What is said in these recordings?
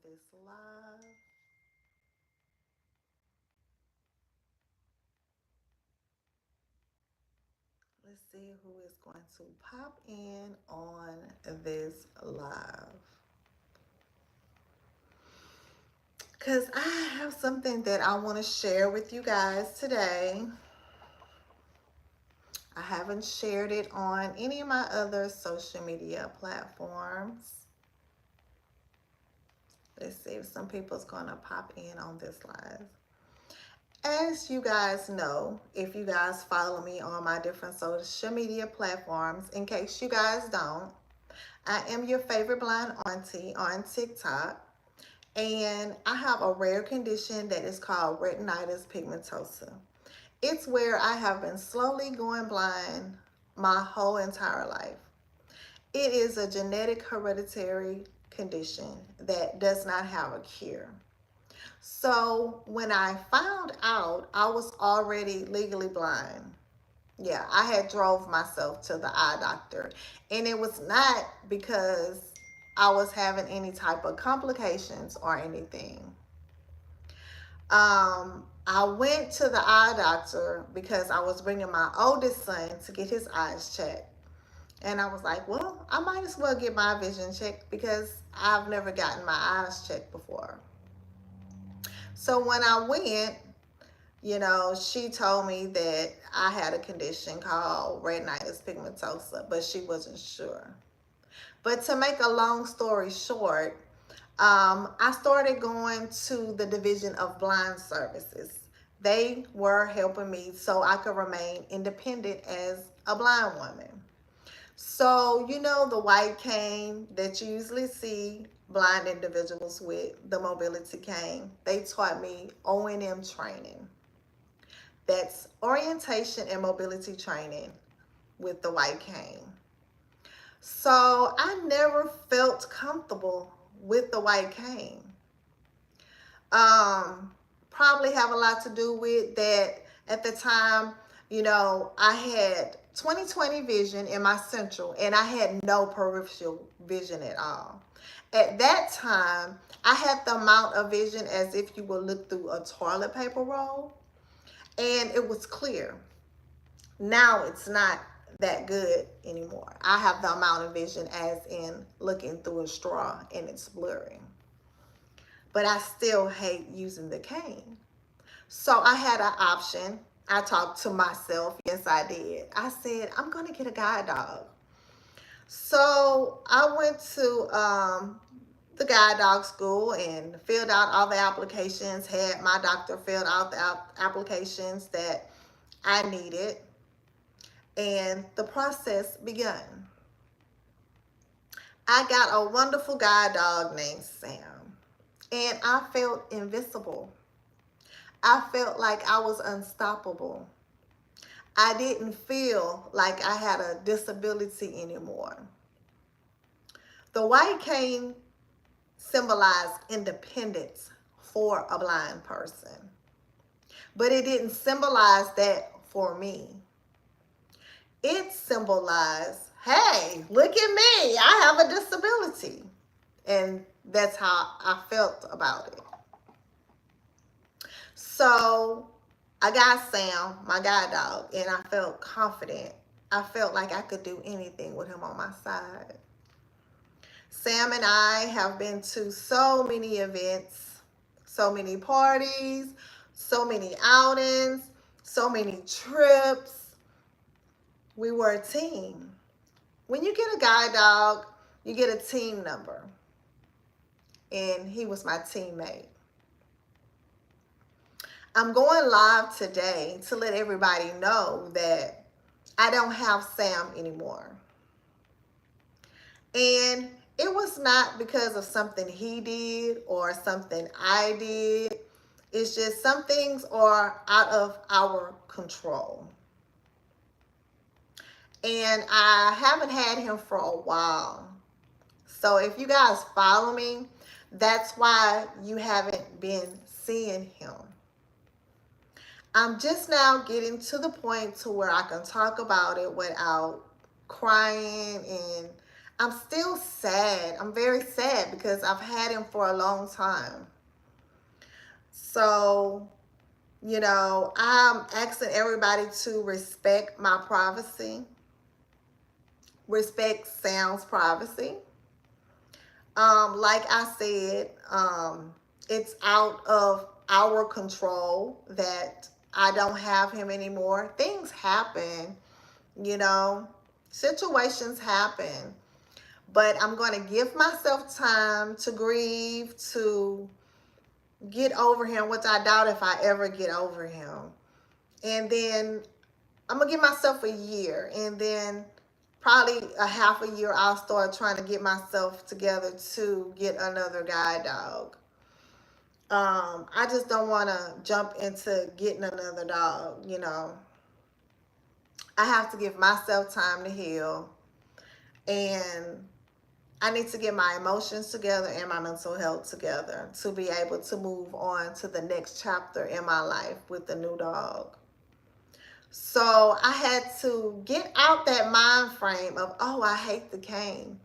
this live. Let's see who is going to pop in on this live. Because I have something that I want to share with you guys today. I haven't shared it on any of my other social media platforms. Let's see if some people's going to pop in on this live. As you guys know, if you guys follow me on my different social media platforms, in case you guys don't, I am your favorite blind auntie on TikTok, and I have a rare condition that is called retinitis pigmentosa. It's where I have been slowly going blind my whole entire life. It is a genetic hereditary condition that does not have a cure. So when I found out, I was already legally blind. Yeah, I had drove myself to the eye doctor, and it was not because I was having any type of complications or anything. I went to the eye doctor because I was bringing my oldest son to get his eyes checked. And I was like, well, I might as well get my vision checked because I've never gotten my eyes checked before. So when I went, she told me that I had a condition called retinitis pigmentosa, but she wasn't sure. But to make a long story short, I started going to the Division of Blind Services. They were helping me so I could remain independent as a blind woman. So, the white cane that you usually see blind individuals with, the mobility cane, they taught me O&M training. That's orientation and mobility training with the white cane. So I never felt comfortable with the white cane. Probably have a lot to do with that at the time, I had 20/20 vision in my central and I had no peripheral vision at all. At that time, I had the amount of vision as if you would look through a toilet paper roll, and it was clear. Now it's not that good anymore. I have the amount of vision as in looking through a straw and it's blurry. But I still hate using the cane. So I had an option. I talked to myself. Yes, I did. I said, I'm going to get a guide dog. So I went to the guide dog school and filled out all the applications, had my doctor filled out the applications that I needed, and the process began. I got a wonderful guide dog named Sam, and I felt invincible. I felt like I was unstoppable. I didn't feel like I had a disability anymore. The white cane symbolized independence for a blind person, but it didn't symbolize that for me. It symbolized, hey, look at me, I have a disability. And that's how I felt about it. So I got Sam, my guide dog, and I felt confident. I felt like I could do anything with him on my side. Sam and I have been to so many events, so many parties, so many outings, so many trips. We were a team. When you get a guide dog, you get a team number. And he was my teammate. I'm going live today to let everybody know that I don't have Sam anymore. And it was not because of something he did or something I did. It's just some things are out of our control. And I haven't had him for a while. So if you guys follow me, that's why you haven't been seeing him. I'm just now getting to the point to where I can talk about it without crying, and I'm still sad. I'm very sad because I've had him for a long time. So, I'm asking everybody to respect my privacy, respect Sam's privacy. Like I said, it's out of our control that I don't have him anymore. Things happen, you know, situations happen. But I'm going to give myself time to grieve, to get over him, which I doubt if I ever get over him. And then I'm going to give myself a year. And then probably a half a year, I'll start trying to get myself together to get another guide dog. I just don't want to jump into getting another dog, I have to give myself time to heal. And I need to get my emotions together and my mental health together to be able to move on to the next chapter in my life with the new dog. So I had to get out that mind frame of, oh, I hate the cane.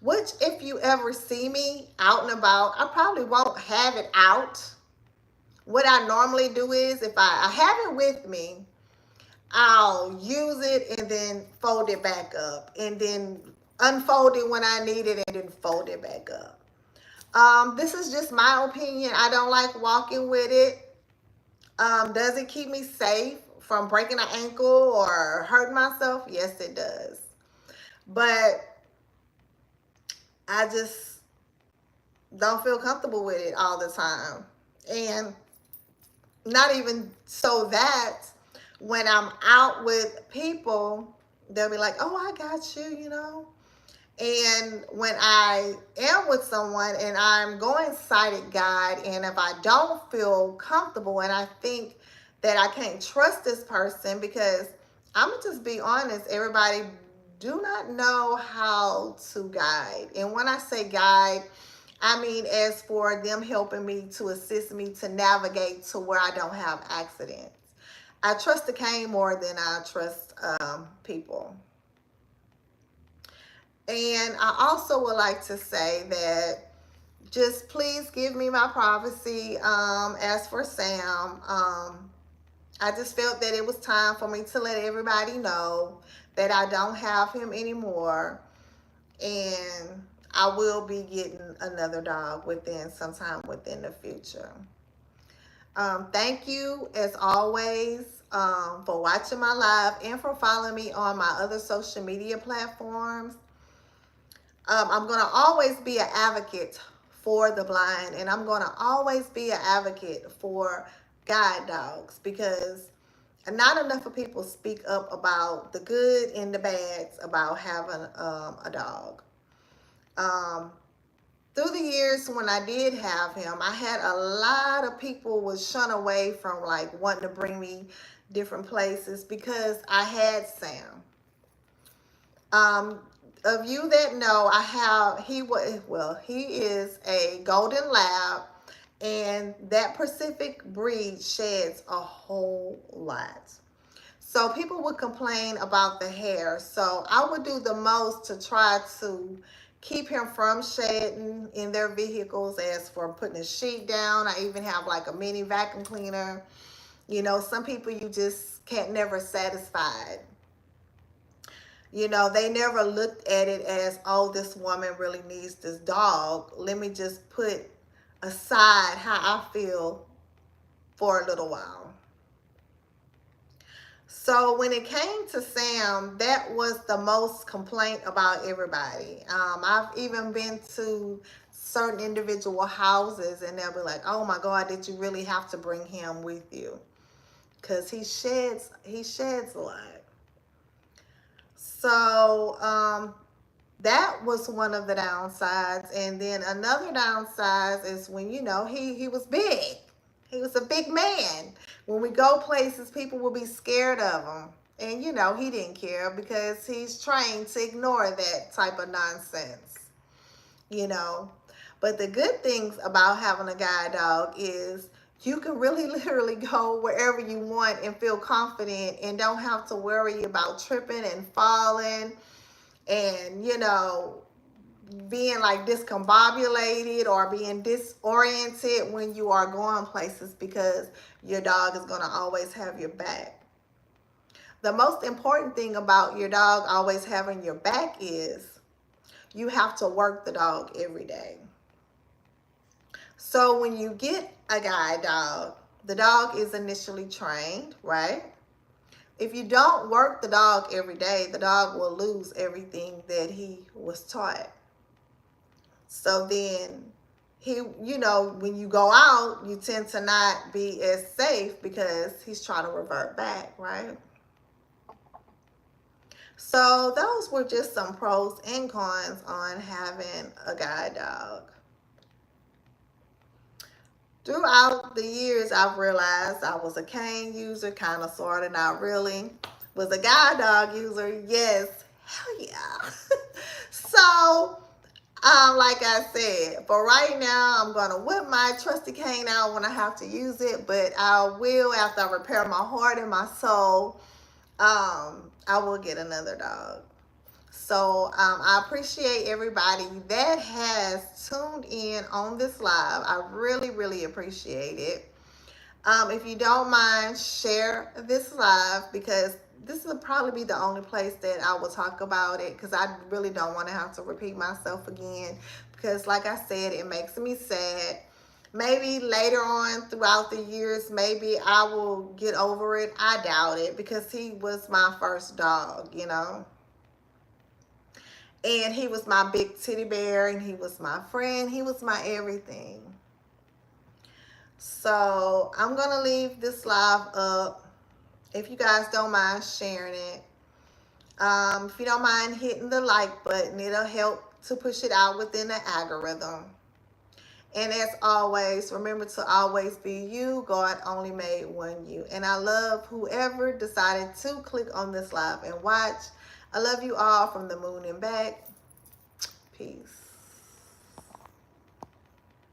Which, if you ever see me out and about, I probably won't have it out. What I normally do is, if I have it with me, I'll use it and then fold it back up, and then unfold it when I need it, and then fold it back up. This is just my opinion. I don't like walking with it. Does it keep me safe from breaking an ankle or hurting myself? Yes, it does. But I just don't feel comfortable with it all the time. And not even so that when I'm out with people, they'll be like, oh, I got you. And when I am with someone and I'm going sighted guide, and if I don't feel comfortable and I think that I can't trust this person, because I'm going to just be honest, everybody do not know how to guide. And when I say guide, I mean as for them helping me to assist me to navigate to where I don't have accidents. I trust the cane more than I trust people. And I also would like to say that just please give me my privacy. As for Sam, I just felt that it was time for me to let everybody know that I don't have him anymore. And I will be getting another dog sometime within the future. Thank you, as always, for watching my live and for following me on my other social media platforms. I'm going to always be an advocate for the blind, and I'm going to always be an advocate for guide dogs, because not enough of people speak up about the good and the bads about having a dog. Through the years when I did have him, I had a lot of people was shun away from like wanting to bring me different places because I had Sam. Of you that know, he is a golden lab, and that Pacific breed sheds a whole lot. So people would complain about the hair. So I would do the most to try to keep him from shedding in their vehicles, as for putting a sheet down. I even have like a mini vacuum cleaner. Some people you just can't never satisfied. They never looked at it as, oh, this woman really needs this dog. Let me just put aside how I feel for a little while. So when it came to Sam, that was the most complaint about everybody. I've even been to certain individual houses, and they'll be like, oh my God, did you really have to bring him with you? Because he sheds a lot. So that was one of the downsides. And then another downside is when, he was big. He was a big man. When we go places, people will be scared of him. And, he didn't care because he's trained to ignore that type of nonsense, But the good things about having a guide dog is you can really literally go wherever you want and feel confident and don't have to worry about tripping and falling and, being like discombobulated or being disoriented when you are going places, because your dog is going to always have your back. The most important thing about your dog always having your back is you have to work the dog every day. So when you get a guide dog, the dog is initially trained, right? If you don't work the dog every day, the dog will lose everything that he was taught. So then when you go out, you tend to not be as safe because he's trying to revert back, right? So those were just some pros and cons on having a guide dog. Throughout the years, I've realized I was a cane user, kind of, sort of, not really. Was a guide dog user, yes, hell yeah. So, like I said, for right now, I'm going to whip my trusty cane out when I have to use it, but I will, after I repair my heart and my soul, I will get another dog. So I appreciate everybody that has tuned in on this live. I really, really appreciate it. If you don't mind, share this live, because this will probably be the only place that I will talk about it, because I really don't want to have to repeat myself again, because like I said, it makes me sad. Maybe later on throughout the years, maybe I will get over it. I doubt it, because he was my first dog, and he was my big teddy bear, and he was my friend. He was my everything. So I'm going to leave this live up. If you guys don't mind sharing it. If you don't mind hitting the like button, it'll help to push it out within the algorithm. And as always, remember to always be you. God only made one you. And I love whoever decided to click on this live and watch. I love you all from the moon and back. Peace.